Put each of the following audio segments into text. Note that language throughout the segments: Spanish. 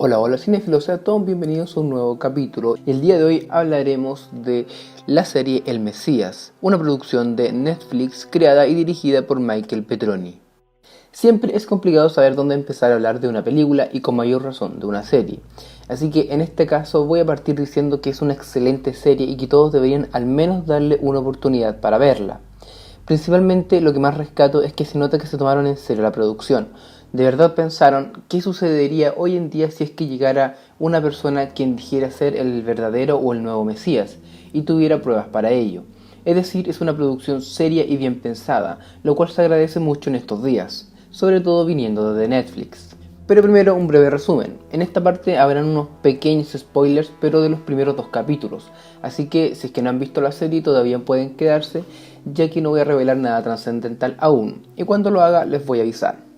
Hola, hola cinéfilos, sean todos bienvenidos a un nuevo capítulo. Y el día de hoy hablaremos de la serie El Mesías, una producción de Netflix creada y dirigida por Michael Petroni. Siempre es complicado saber dónde empezar a hablar de una película y con mayor razón de una serie. Así que en este caso voy a partir diciendo que es una excelente serie y que todos deberían al menos darle una oportunidad para verla. Principalmente lo que más rescato es que se nota que se tomaron en serio la producción. De verdad pensaron qué sucedería hoy en día si es que llegara una persona quien dijera ser el verdadero o el nuevo Mesías y tuviera pruebas para ello. Es decir, es una producción seria y bien pensada, lo cual se agradece mucho en estos días, sobre todo viniendo desde Netflix. Pero primero un breve resumen. En esta parte habrán unos pequeños spoilers, pero de los primeros dos capítulos. Así que si es que no han visto la serie todavía pueden quedarse, ya que no voy a revelar nada trascendental aún. Y cuando lo haga les voy a avisar.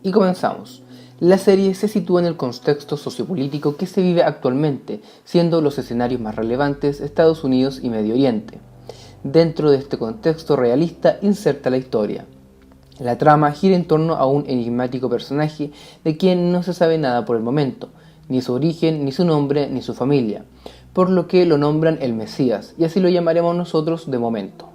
Y comenzamos. La serie se sitúa en el contexto sociopolítico que se vive actualmente, siendo los escenarios más relevantes Estados Unidos y Medio Oriente. Dentro de este contexto realista inserta la historia. La trama gira en torno a un enigmático personaje de quien no se sabe nada por el momento, ni su origen, ni su nombre, ni su familia, por lo que lo nombran el Mesías, y así lo llamaremos nosotros de momento.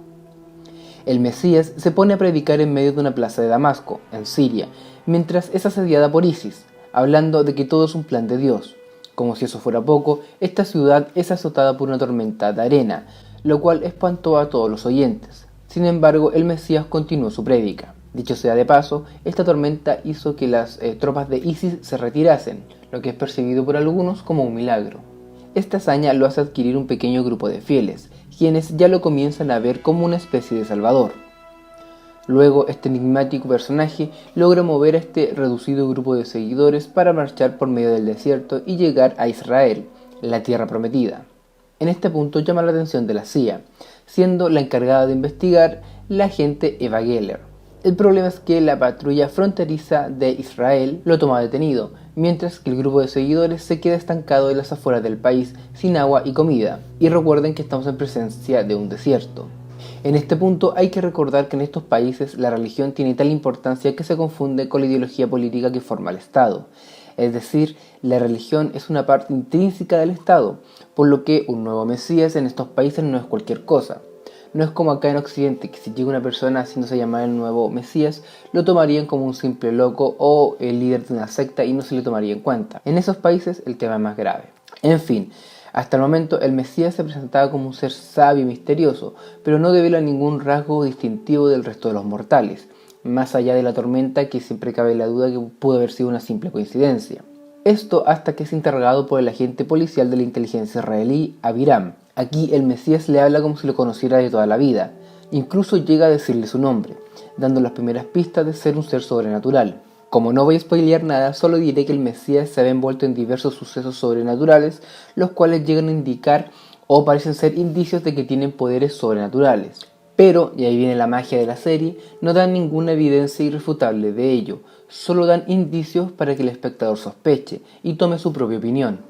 El Mesías se pone a predicar en medio de una plaza de Damasco, en Siria, mientras es asediada por ISIS, hablando de que todo es un plan de Dios. Como si eso fuera poco, esta ciudad es azotada por una tormenta de arena, lo cual espantó a todos los oyentes. Sin embargo, el Mesías continuó su prédica. Dicho sea de paso, esta tormenta hizo que las tropas de ISIS se retirasen, lo que es percibido por algunos como un milagro. Esta hazaña lo hace adquirir un pequeño grupo de fieles, quienes ya lo comienzan a ver como una especie de salvador. Luego, este enigmático personaje logra mover a este reducido grupo de seguidores para marchar por medio del desierto y llegar a Israel, la tierra prometida. En este punto llama la atención de la CIA, siendo la encargada de investigar la agente Eva Geller. El problema es que la patrulla fronteriza de Israel lo toma detenido, mientras que el grupo de seguidores se queda estancado en las afueras del país sin agua y comida. Y recuerden que estamos en presencia de un desierto. En este punto hay que recordar que en estos países la religión tiene tal importancia que se confunde con la ideología política que forma el Estado. Es decir, la religión es una parte intrínseca del Estado, por lo que un nuevo Mesías en estos países no es cualquier cosa. No es como acá en Occidente, que si llega una persona haciéndose llamar el nuevo Mesías, lo tomarían como un simple loco o el líder de una secta y no se le tomaría en cuenta. En esos países el tema es más grave. En fin, hasta el momento el Mesías se presentaba como un ser sabio y misterioso, pero no devela ningún rasgo distintivo del resto de los mortales, más allá de la tormenta que siempre cabe la duda que pudo haber sido una simple coincidencia. Esto hasta que es interrogado por el agente policial de la inteligencia israelí, Aviram. Aquí el Mesías le habla como si lo conociera de toda la vida, incluso llega a decirle su nombre, dando las primeras pistas de ser un ser sobrenatural. Como no voy a spoilear nada, solo diré que el Mesías se ve envuelto en diversos sucesos sobrenaturales, los cuales llegan a indicar o parecen ser indicios de que tienen poderes sobrenaturales. Pero, y ahí viene la magia de la serie, no dan ninguna evidencia irrefutable de ello, solo dan indicios para que el espectador sospeche y tome su propia opinión.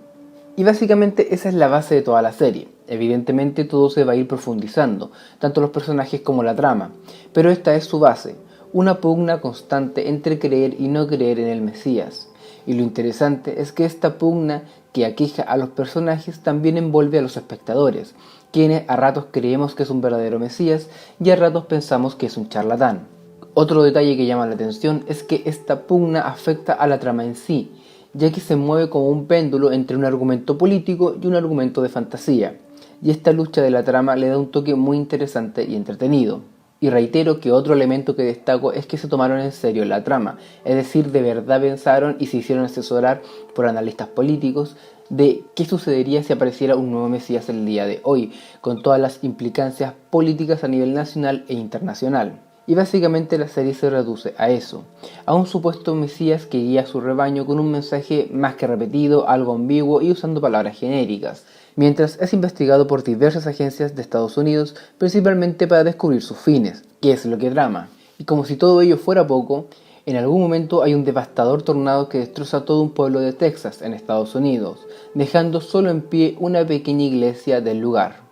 Y básicamente esa es la base de toda la serie. Evidentemente todo se va a ir profundizando, tanto los personajes como la trama, pero esta es su base, una pugna constante entre creer y no creer en el Mesías. Y lo interesante es que esta pugna que aqueja a los personajes también envuelve a los espectadores, quienes a ratos creemos que es un verdadero Mesías y a ratos pensamos que es un charlatán. Otro detalle que llama la atención es que esta pugna afecta a la trama en sí, ya que se mueve como un péndulo entre un argumento político y un argumento de fantasía, y esta lucha de la trama le da un toque muy interesante y entretenido. Y reitero que otro elemento que destaco es que se tomaron en serio la trama, es decir, de verdad pensaron y se hicieron asesorar por analistas políticos de qué sucedería si apareciera un nuevo Mesías el día de hoy, con todas las implicancias políticas a nivel nacional e internacional. Y básicamente la serie se reduce a eso, a un supuesto Mesías que guía a su rebaño con un mensaje más que repetido, algo ambiguo y usando palabras genéricas, mientras es investigado por diversas agencias de Estados Unidos, principalmente para descubrir sus fines, qué es lo que trama. Y como si todo ello fuera poco, en algún momento hay un devastador tornado que destroza todo un pueblo de Texas, en Estados Unidos, dejando solo en pie una pequeña iglesia del lugar.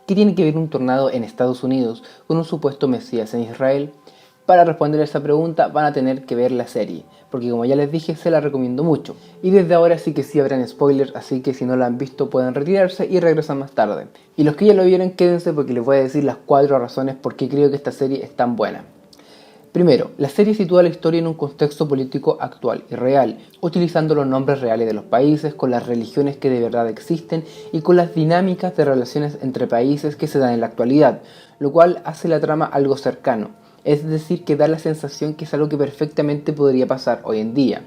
¿Qué tiene que ver un tornado en Estados Unidos con un supuesto Mesías en Israel? Para responder a esta pregunta van a tener que ver la serie, porque como ya les dije, se la recomiendo mucho. Y desde ahora sí que sí habrán spoilers, así que si no la han visto pueden retirarse y regresan más tarde. Y los que ya lo vieron, quédense porque les voy a decir las 4 razones por qué creo que esta serie es tan buena. Primero, la serie sitúa la historia en un contexto político actual y real, utilizando los nombres reales de los países, con las religiones que de verdad existen y con las dinámicas de relaciones entre países que se dan en la actualidad, lo cual hace la trama algo cercano, es decir, que da la sensación que es algo que perfectamente podría pasar hoy en día.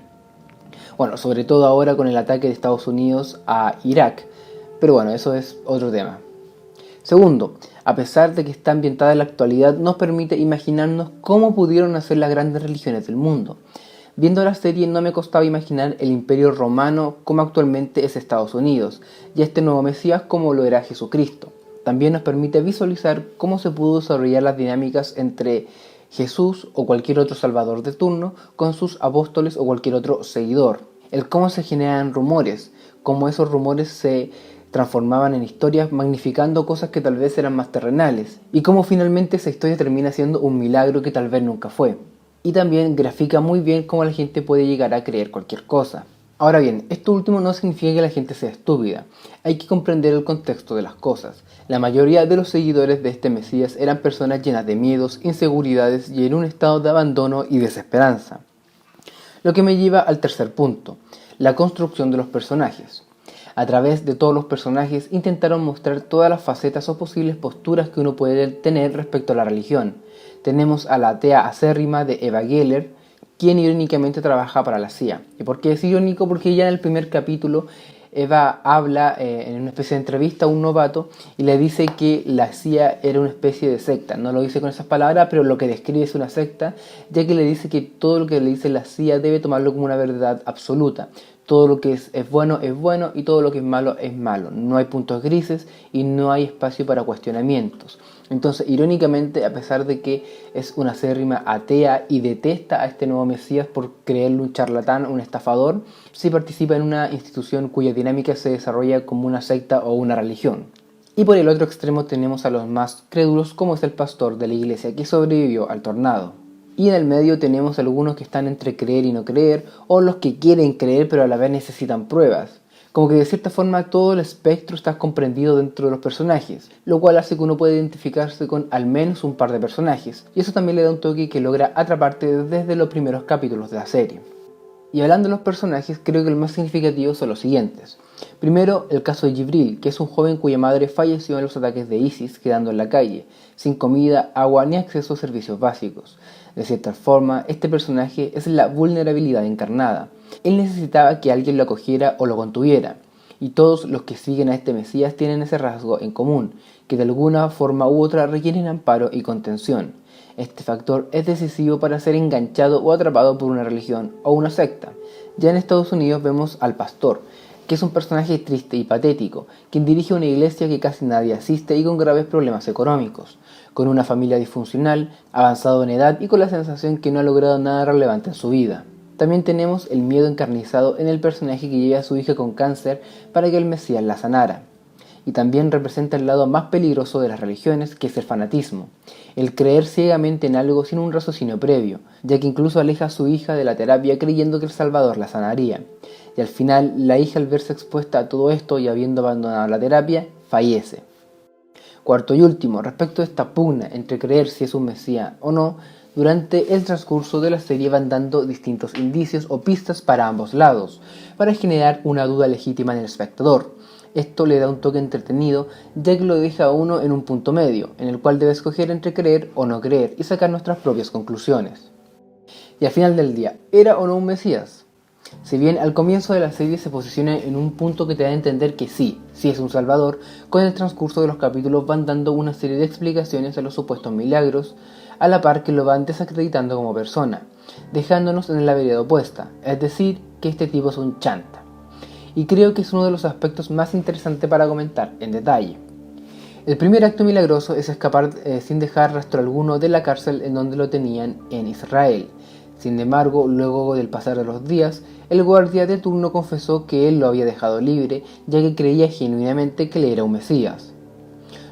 Bueno, sobre todo ahora con el ataque de Estados Unidos a Irak, pero bueno, eso es otro tema. Segundo, a pesar de que está ambientada en la actualidad, nos permite imaginarnos cómo pudieron nacer las grandes religiones del mundo. Viendo la serie no me costaba imaginar el Imperio Romano como actualmente es Estados Unidos, y este nuevo Mesías como lo era Jesucristo. También nos permite visualizar cómo se pudo desarrollar las dinámicas entre Jesús o cualquier otro salvador de turno con sus apóstoles o cualquier otro seguidor. El cómo se generan rumores, cómo esos rumores se transformaban en historias magnificando cosas que tal vez eran más terrenales, y cómo finalmente esa historia termina siendo un milagro que tal vez nunca fue. Y también grafica muy bien cómo la gente puede llegar a creer cualquier cosa. Ahora bien, esto último no significa que la gente sea estúpida, hay que comprender el contexto de las cosas. La mayoría de los seguidores de este Mesías eran personas llenas de miedos, inseguridades y en un estado de abandono y desesperanza. Lo que me lleva al tercer punto, la construcción de los personajes. A través de todos los personajes intentaron mostrar todas las facetas o posibles posturas que uno puede tener respecto a la religión. Tenemos a la atea acérrima de Eva Geller, quien irónicamente trabaja para la CIA. ¿Y por qué es irónico? Porque ya en el primer capítulo Eva habla en una especie de entrevista a un novato y le dice que la CIA era una especie de secta. No lo dice con esas palabras, pero lo que describe es una secta, ya que le dice que todo lo que le dice la CIA debe tomarlo como una verdad absoluta. Todo lo que es bueno y todo lo que es malo es malo. No hay puntos grises y no hay espacio para cuestionamientos. Entonces, irónicamente, a pesar de que es una acérrima atea y detesta a este nuevo Mesías por creerlo un charlatán, un estafador, sí participa en una institución cuya dinámica se desarrolla como una secta o una religión. Y por el otro extremo tenemos a los más crédulos, como es el pastor de la iglesia que sobrevivió al tornado. Y en el medio tenemos algunos que están entre creer y no creer, o los que quieren creer pero a la vez necesitan pruebas. Como que de cierta forma todo el espectro está comprendido dentro de los personajes, lo cual hace que uno pueda identificarse con al menos un par de personajes, y eso también le da un toque que logra atraparte desde los primeros capítulos de la serie. Y hablando de los personajes, creo que el más significativo son los siguientes. Primero, el caso de Jibril, que es un joven cuya madre falleció en los ataques de ISIS, quedando en la calle, sin comida, agua ni acceso a servicios básicos. De cierta forma, este personaje es la vulnerabilidad encarnada. Él necesitaba que alguien lo acogiera o lo contuviera, y todos los que siguen a este Mesías tienen ese rasgo en común, que de alguna forma u otra requieren amparo y contención. Este factor es decisivo para ser enganchado o atrapado por una religión o una secta. Ya en Estados Unidos vemos al pastor, que es un personaje triste y patético, quien dirige una iglesia que casi nadie asiste y con graves problemas económicos, con una familia disfuncional, avanzado en edad y con la sensación que no ha logrado nada relevante en su vida. También tenemos el miedo encarnizado en el personaje que lleva a su hija con cáncer para que el Mesías la sanara. Y también representa el lado más peligroso de las religiones, que es el fanatismo, el creer ciegamente en algo sin un raciocinio previo, ya que incluso aleja a su hija de la terapia creyendo que el Salvador la sanaría. Y al final, la hija, al verse expuesta a todo esto y habiendo abandonado la terapia, fallece. Cuarto y último, respecto a esta pugna entre creer si es un Mesías o no, durante el transcurso de la serie van dando distintos indicios o pistas para ambos lados, para generar una duda legítima en el espectador. Esto le da un toque entretenido, ya que lo deja a uno en un punto medio, en el cual debe escoger entre creer o no creer y sacar nuestras propias conclusiones. Y al final del día, ¿era o no un Mesías? Si bien al comienzo de la serie se posiciona en un punto que te da a entender que sí es un salvador, con el transcurso de los capítulos van dando una serie de explicaciones a los supuestos milagros, a la par que lo van desacreditando como persona, dejándonos en la vereda opuesta, es decir, que este tipo es un chanta. Y creo que es uno de los aspectos más interesantes para comentar en detalle. El primer acto milagroso es escapar sin dejar rastro alguno de la cárcel en donde lo tenían en Israel. Sin embargo, luego del pasar de los días, el guardia de turno confesó que él lo había dejado libre, ya que creía genuinamente que él era un Mesías.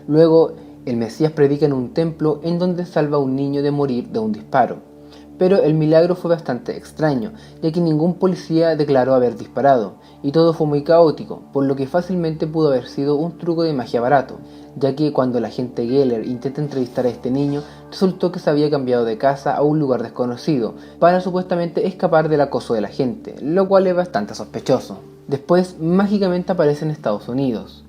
Luego El Mesías predica en un templo en donde salva a un niño de morir de un disparo. Pero el milagro fue bastante extraño, ya que ningún policía declaró haber disparado, y todo fue muy caótico, por lo que fácilmente pudo haber sido un truco de magia barato, ya que cuando el agente Geller intenta entrevistar a este niño, resultó que se había cambiado de casa a un lugar desconocido, para supuestamente escapar del acoso de la gente, lo cual es bastante sospechoso. Después, mágicamente aparece en Estados Unidos.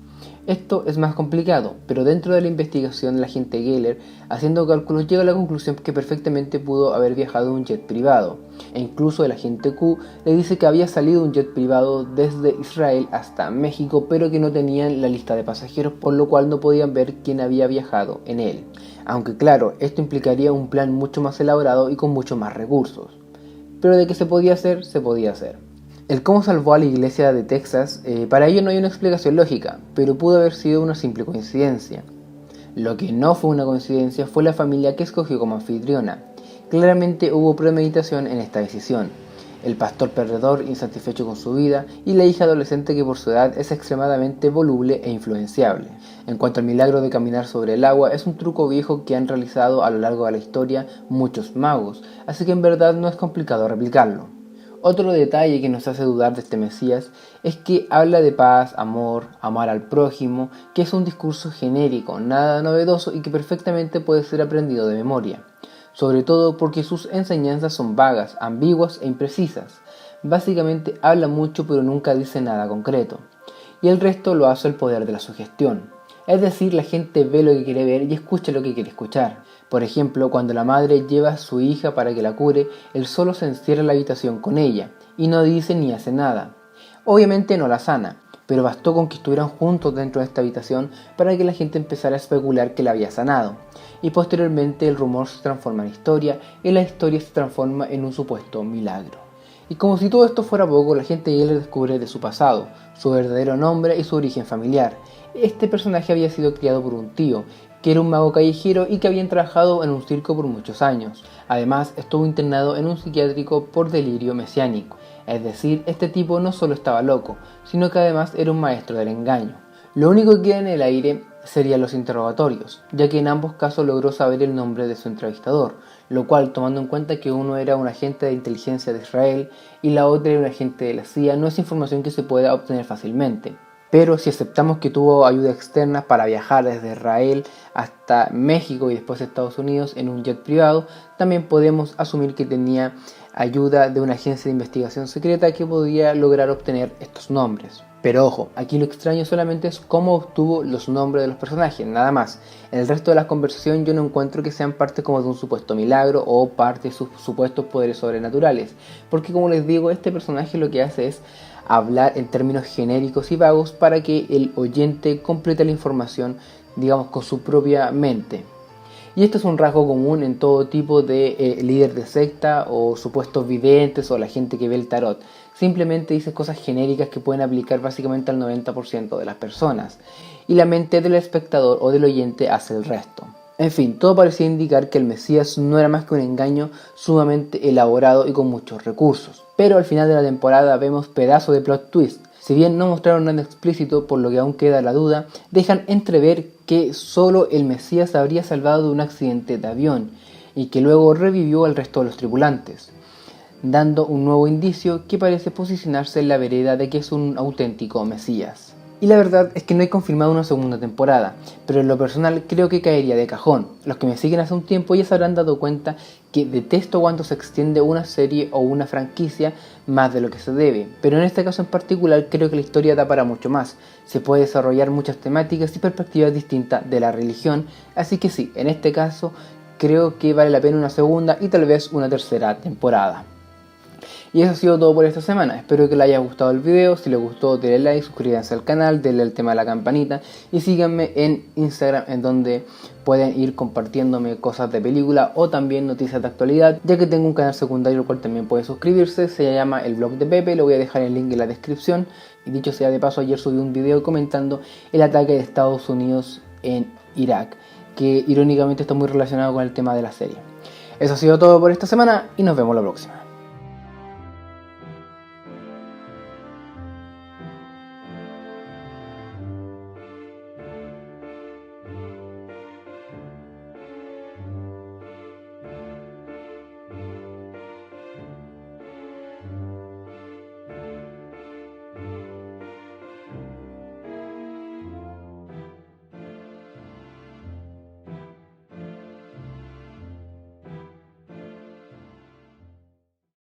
Esto es más complicado, pero dentro de la investigación el agente Geller, haciendo cálculos, llega a la conclusión que perfectamente pudo haber viajado en un jet privado, e incluso el agente Q le dice que había salido un jet privado desde Israel hasta México, pero que no tenían la lista de pasajeros, por lo cual no podían ver quién había viajado en él. Aunque claro, esto implicaría un plan mucho más elaborado y con muchos más recursos. Pero de que se podía hacer, se podía hacer. El cómo salvó a la iglesia de Texas, para ello no hay una explicación lógica, pero pudo haber sido una simple coincidencia. Lo que no fue una coincidencia fue la familia que escogió como anfitriona. Claramente hubo premeditación en esta decisión. El pastor perdedor insatisfecho con su vida y la hija adolescente que por su edad es extremadamente voluble e influenciable. En cuanto al milagro de caminar sobre el agua, es un truco viejo que han realizado a lo largo de la historia muchos magos, así que en verdad no es complicado replicarlo. Otro detalle que nos hace dudar de este Mesías es que habla de paz, amor, amar al prójimo, que es un discurso genérico, nada novedoso y que perfectamente puede ser aprendido de memoria, sobre todo porque sus enseñanzas son vagas, ambiguas e imprecisas. Básicamente habla mucho pero nunca dice nada concreto, y el resto lo hace el poder de la sugestión. Es decir, la gente ve lo que quiere ver y escucha lo que quiere escuchar. Por ejemplo, cuando la madre lleva a su hija para que la cure, él solo se encierra en la habitación con ella, y no dice ni hace nada. Obviamente no la sana, pero bastó con que estuvieran juntos dentro de esta habitación para que la gente empezara a especular que la había sanado. Y posteriormente el rumor se transforma en historia, y la historia se transforma en un supuesto milagro. Y como si todo esto fuera poco, la gente Geller descubre de su pasado, su verdadero nombre y su origen familiar. Este personaje había sido criado por un tío, que era un mago callejero y que había trabajado en un circo por muchos años. Además, estuvo internado en un psiquiátrico por delirio mesiánico. Es decir, este tipo no solo estaba loco, sino que además era un maestro del engaño. Lo único que queda en el aire serían los interrogatorios, ya que en ambos casos logró saber el nombre de su entrevistador, lo cual, tomando en cuenta que uno era un agente de inteligencia de Israel y la otra era un agente de la CIA, no es información que se pueda obtener fácilmente. Pero si aceptamos que tuvo ayuda externa para viajar desde Israel hasta México y después Estados Unidos en un jet privado, también podemos asumir que tenía ayuda de una agencia de investigación secreta que podía lograr obtener estos nombres. Pero ojo, aquí lo extraño solamente es cómo obtuvo los nombres de los personajes, nada más. En el resto de la conversación yo no encuentro que sean parte como de un supuesto milagro o parte de sus supuestos poderes sobrenaturales, porque como les digo, este personaje lo que hace es hablar en términos genéricos y vagos para que el oyente complete la información, digamos, con su propia mente. Y esto es un rasgo común en todo tipo de líder de secta o supuestos videntes o la gente que ve el tarot. Simplemente dice cosas genéricas que pueden aplicar básicamente al 90% de las personas. Y la mente del espectador o del oyente hace el resto. En fin, todo parecía indicar que el Mesías no era más que un engaño sumamente elaborado y con muchos recursos. Pero al final de la temporada vemos pedazos de plot twist. Si bien no mostraron nada explícito, por lo que aún queda la duda, dejan entrever que solo el Mesías habría salvado de un accidente de avión y que luego revivió al resto de los tripulantes, dando un nuevo indicio que parece posicionarse en la vereda de que es un auténtico Mesías. Y la verdad es que no he confirmado una segunda temporada, pero en lo personal creo que caería de cajón. Los que me siguen hace un tiempo ya se habrán dado cuenta que detesto cuando se extiende una serie o una franquicia más de lo que se debe, pero en este caso en particular creo que la historia da para mucho más. Se puede desarrollar muchas temáticas y perspectivas distintas de la religión, así que sí, en este caso creo que vale la pena una segunda y tal vez una tercera temporada. Y eso ha sido todo por esta semana, espero que les haya gustado el video. Si les gustó denle like, suscríbanse al canal, denle el tema de la campanita y síganme en Instagram, en donde pueden ir compartiéndome cosas de película o también noticias de actualidad, ya que tengo un canal secundario al cual también pueden suscribirse, se llama El Blog de Pepe, lo voy a dejar el link en la descripción. Y dicho sea de paso, ayer subí un video comentando el ataque de Estados Unidos en Irak, que irónicamente está muy relacionado con el tema de la serie. Eso ha sido todo por esta semana y nos vemos la próxima.